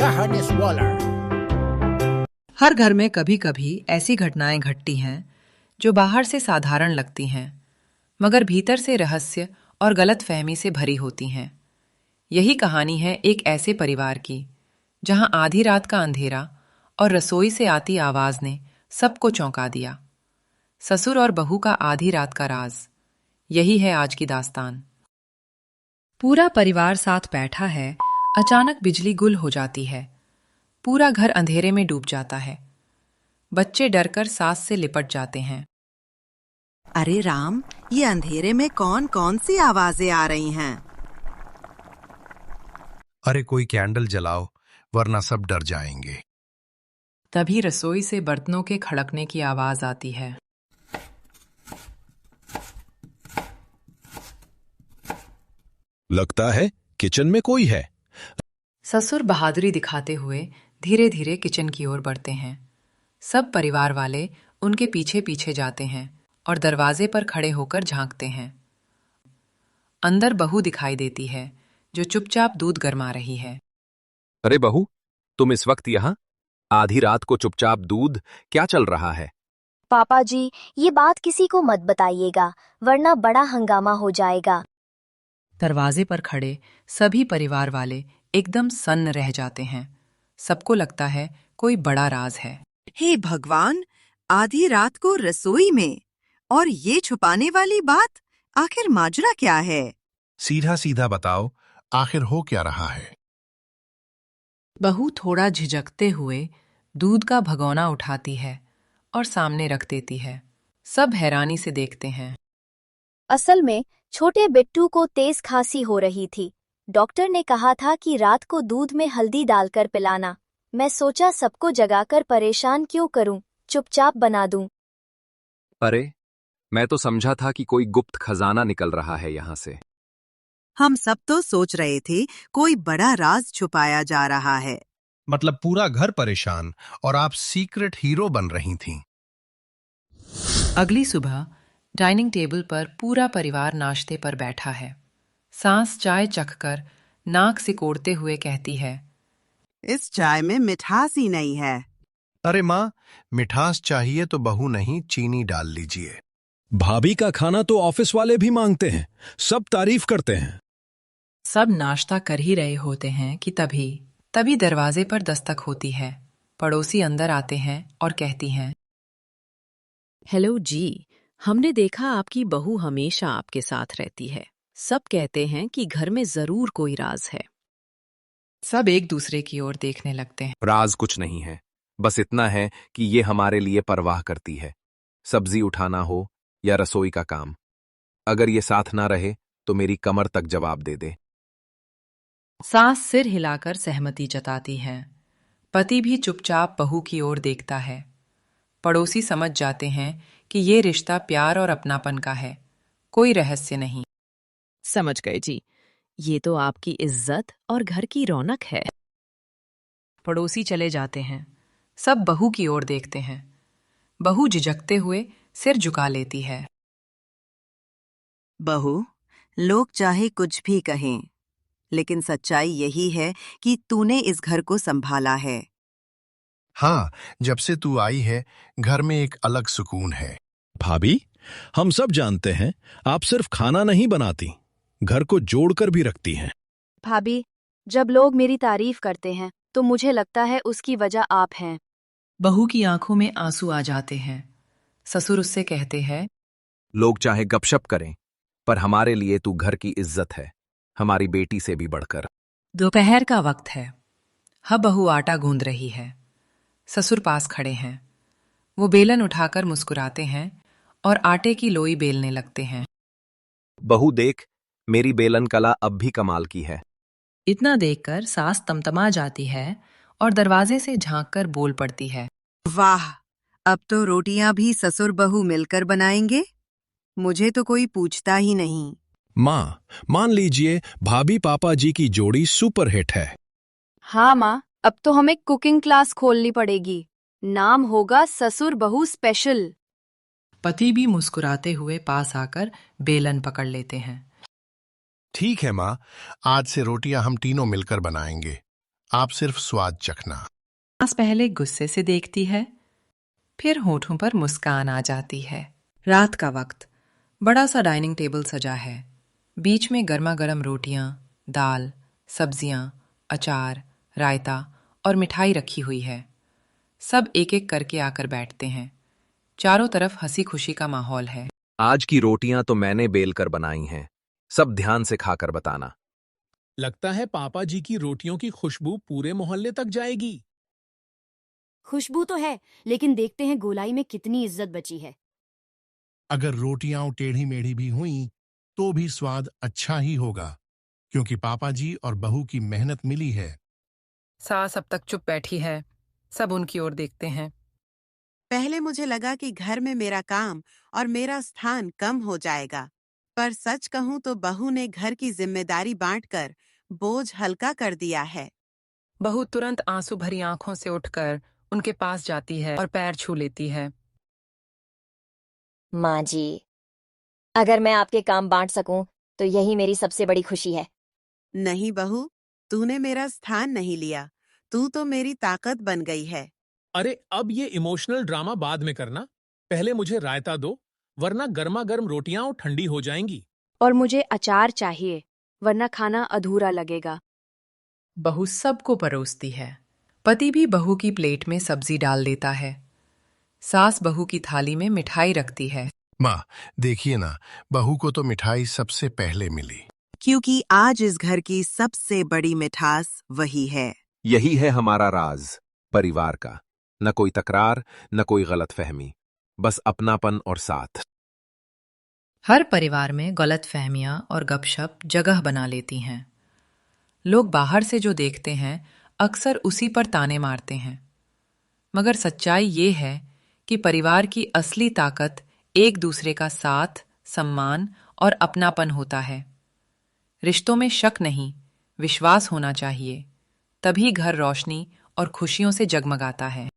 कहानी स्वॉलर। हर घर में कभी कभी ऐसी घटनाएं घटती हैं जो बाहर से साधारण लगती हैं, मगर भीतर से रहस्य और गलतफहमी से भरी होती हैं। यही कहानी है एक ऐसे परिवार की जहां आधी रात का अंधेरा और रसोई से आती आवाज ने सबको चौंका दिया। ससुर और बहू का आधी रात का राज, यही है आज की दास्तान। पूरा परिवार साथ बैठा है, अचानक बिजली गुल हो जाती है। पूरा घर अंधेरे में डूब जाता है। बच्चे डरकर सास से लिपट जाते हैं। अरे राम, ये अंधेरे में कौन कौन सी आवाजें आ रही हैं? अरे कोई कैंडल जलाओ, वरना सब डर जाएंगे। तभी रसोई से बर्तनों के खड़कने की आवाज आती है। लगता है किचन में कोई है। ससुर बहादुरी दिखाते हुए धीरे धीरे किचन की ओर बढ़ते हैं। सब परिवार वाले उनके पीछे पीछे जाते हैं और दरवाजे पर खड़े होकर झांकते हैं। अंदर बहू दिखाई देती है जो चुपचाप दूध गरमा रही है। अरे बहू, तुम इस वक्त यहाँ? आधी रात को चुपचाप दूध? क्या चल रहा है? पापा जी, ये बात किसी को मत बताइएगा, वरना बड़ा हंगामा हो जाएगा। दरवाजे पर खड़े सभी परिवार वाले एकदम सन्न रह जाते हैं। सबको लगता है कोई बड़ा राज है। हे भगवान, आधी रात को रसोई में, और ये छुपाने वाली बात, आखिर माजरा क्या है? सीधा सीधा बताओ, आखिर हो क्या रहा है? बहू थोड़ा झिझकते हुए दूध का भगोना उठाती है और सामने रख देती है। सब हैरानी से देखते हैं। असल में छोटे बिट्टू को तेज खांसी हो रही थी। डॉक्टर ने कहा था कि रात को दूध में हल्दी डालकर पिलाना। मैं सोचा सबको जगाकर परेशान क्यों करूं, चुपचाप बना दूं। अरे, मैं तो समझा था कि कोई गुप्त खजाना निकल रहा है यहाँ से। हम सब तो सोच रहे थे कोई बड़ा राज छुपाया जा रहा है। मतलब पूरा घर परेशान और आप सीक्रेट हीरो बन रही थीं। अगली सुबह डाइनिंग टेबल पर पूरा परिवार नाश्ते पर बैठा है। सास चाय चखकर नाक सिकोड़ते हुए कहती है, इस चाय में मिठास ही नहीं है। अरे माँ, मिठास चाहिए तो बहू नहीं, चीनी डाल लीजिए। भाभी का खाना तो ऑफिस वाले भी मांगते हैं, सब तारीफ करते हैं। सब नाश्ता कर ही रहे होते हैं कि तभी दरवाजे पर दस्तक होती है। पड़ोसी अंदर आते हैं और कहती हैं, हेलो जी, हमने देखा आपकी बहू हमेशा आपके साथ रहती है। सब कहते हैं कि घर में जरूर कोई राज है। सब एक दूसरे की ओर देखने लगते हैं। राज कुछ नहीं है, बस इतना है कि ये हमारे लिए परवाह करती है। सब्जी उठाना हो या रसोई का काम, अगर ये साथ ना रहे तो मेरी कमर तक जवाब दे दे। सास सिर हिलाकर सहमति जताती है। पति भी चुपचाप बहू की ओर देखता है। पड़ोसी समझ जाते हैं कि ये रिश्ता प्यार और अपनापन का है, कोई रहस्य नहीं। समझ गए जी, ये तो आपकी इज्जत और घर की रौनक है। पड़ोसी चले जाते हैं। सब बहू की ओर देखते हैं। बहू झिझकते हुए सिर झुका लेती है। बहू, लोग चाहे कुछ भी कहें, लेकिन सच्चाई यही है कि तूने इस घर को संभाला है। हाँ, जब से तू आई है, घर में एक अलग सुकून है। भाभी, हम सब जानते हैं आप सिर्फ खाना नहीं बनाती, घर को जोड़कर भी रखती हैं। भाभी, जब लोग मेरी तारीफ करते हैं तो मुझे लगता है उसकी वजह आप हैं। बहू की आंखों में आंसू आ जाते हैं। ससुर उससे कहते हैं, लोग चाहे गपशप करें, पर हमारे लिए तू घर की इज्जत है, हमारी बेटी से भी बढ़कर। दोपहर का वक्त है। अब बहू आटा गूंद रही है। ससुर पास खड़े हैं। वो बेलन उठाकर मुस्कुराते हैं और आटे की लोई बेलने लगते हैं। बहू देख, मेरी बेलन कला अब भी कमाल की है। इतना देखकर सास तमतमा जाती है और दरवाजे से झांककर बोल पड़ती है, वाह, अब तो रोटियां भी ससुर बहू मिलकर बनाएंगे। मुझे तो कोई पूछता ही नहीं। माँ, मान लीजिए भाभी पापा जी की जोड़ी सुपर हिट है। हाँ माँ, अब तो हमें कुकिंग क्लास खोलनी पड़ेगी। नाम होगा ससुर बहू स्पेशल। पति भी मुस्कुराते हुए पास आकर बेलन पकड़ लेते हैं। ठीक है माँ, आज से रोटियां हम तीनों मिलकर बनाएंगे। आप सिर्फ स्वाद चखना। सास पहले गुस्से से देखती है, फिर होठों पर मुस्कान आ जाती है। रात का वक्त, बड़ा सा डाइनिंग टेबल सजा है। बीच में गर्मा गर्म रोटियां, दाल, सब्जियां, अचार, रायता और मिठाई रखी हुई है। सब एक एक करके आकर बैठते हैं। चारों तरफ हंसी खुशी का माहौल है। आज की रोटियां तो मैंने बेल कर बनाई हैं। सब ध्यान से खाकर बताना। लगता है पापा जी की रोटियों की खुशबू पूरे मोहल्ले तक जाएगी। खुशबू तो है, लेकिन देखते हैं गोलाई में कितनी इज्जत बची है। अगर रोटियां टेढ़ी मेढ़ी भी हुई तो भी स्वाद अच्छा ही होगा, क्योंकि पापा जी और बहू की मेहनत मिली है। सास अब तक चुप बैठी है। सब उनकी ओर देखते हैं। पहले मुझे लगा कि घर में मेरा काम और मेरा स्थान कम हो जाएगा, पर सच कहूं तो बहू ने घर की जिम्मेदारी बांटकर बोझ हल्का कर दिया है। बहू तुरंत आंसू भरी आंखों से उठकर उनके पास जाती है और पैर छू लेती है। माँ जी, अगर मैं आपके काम बांट सकूं तो यही मेरी सबसे बड़ी खुशी है। नहीं बहू, तूने मेरा स्थान नहीं लिया। तू तो मेरी ताकत बन गई है। अरे अब ये इमोशनल ड्रामा बाद में करना। पहले मुझे रायता दो, वरना गर्मा गर्म रोटियां और ठंडी हो जाएंगी। और मुझे अचार चाहिए, वरना खाना अधूरा लगेगा। बहू सबको परोसती है। पति भी बहू की प्लेट में सब्जी डाल देता है। सास बहू की थाली में मिठाई रखती है। माँ, देखिए ना, बहू को तो मिठाई सबसे पहले मिली। क्योंकि आज इस घर की सबसे बड़ी मिठास वही है। यही है हमारा राज, परिवार का। न कोई तकरार, न कोई गलतफहमी, बस अपनापन और साथ। हर परिवार में गलतफहमियां और गपशप जगह बना लेती हैं। लोग बाहर से जो देखते हैं अक्सर उसी पर ताने मारते हैं, मगर सच्चाई ये है कि परिवार की असली ताकत एक दूसरे का साथ, सम्मान और अपनापन होता है। रिश्तों में शक नहीं, विश्वास होना चाहिए, तभी घर रोशनी और खुशियों से जगमगाता है।